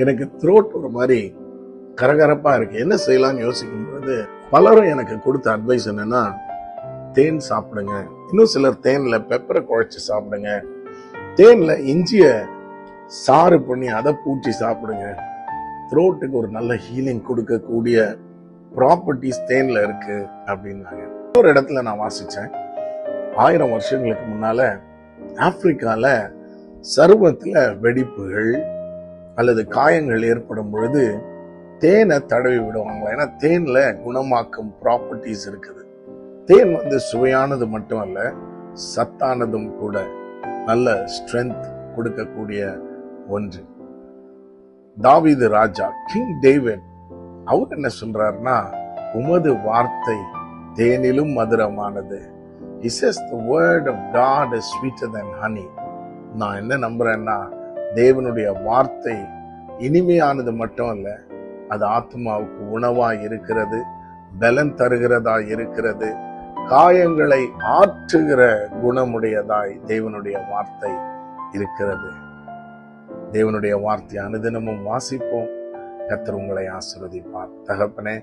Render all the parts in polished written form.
எனக்கு த்ரோட் ஒரு மாதிரி கரகரப்பா இருக்கு, என்ன செய்யலாம்னு யோசிக்கும் பொழுது பலரும் எனக்கு கொடுத்த அட்வைஸ் என்னன்னா, தேன் சாப்பிடுங்க, இன்னும் சிலர் தேன்ல பெப்பரை குழைச்சு சாப்பிடுங்க, தேன்ல இஞ்சிய சாறு பண்ணி அதை பூச்சி சாப்பிடுங்க, த்ரோட்டுக்கு ஒரு நல்ல ஹீலிங் கொடுக்கக்கூடிய ப்ராப்பர்ட்டிஸ் தேன்ல இருக்கு அப்படின்னாங்க. ஒரு இடத்துல நான் வாசிச்சேன், 1000 வருஷங்களுக்கு முன்னால ஆப்பிரிக்கால சருமத்துல வெடிப்புகள் அல்லது காயங்கள் ஏற்படும் பொழுது தேனை தடவி விடுவாங்களா. ஏன்னா தேன்ல குணமாக்கும் ப்ராப்பர்ட்டிஸ் இருக்குது. தேன் சுவையானது மட்டும் அல்ல, சத்தானதும் கூட, நல்ல ஸ்ட்ரென்த் கொடுக்கக்கூடிய ஒன்று. தாவீது ராஜா, கிங் டேவிட், அவர் என்ன சொல்றாருன்னா, உமது வார்த்தை தேனிலும் மதுரமானது. He says the word of God is sweeter than honey. நான் என்ன நம்புறேன்னா, தேவனுடைய வார்த்தை இனிமையானது மட்டும் அல்ல, அது ஆத்மாவுக்கு உணவா இருக்கிறது, பலன் தருகிறதா இருக்கிறது, காயங்களை ஆற்றுகிற குணமுடையதாய் தேவனுடைய வார்த்தை இருக்கிறது. தேவனுடைய வார்த்தை அனுதினமும் வாசிப்போம். கர்த்தர் உங்களை ஆசீர்வதிப்பார். தகப்பனே,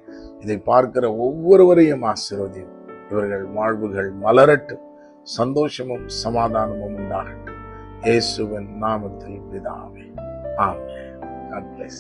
இதை பார்க்கிற ஒவ்வொருவரையும் ஆசீர்வதியும். இவர்கள் வாழ்வுகள் மலரட்டும், சந்தோஷமும் சமாதானமும் உண்டாகட்டும். இயேசுவின் நாமத்தில் பிதாவே, ஆமென். God bless.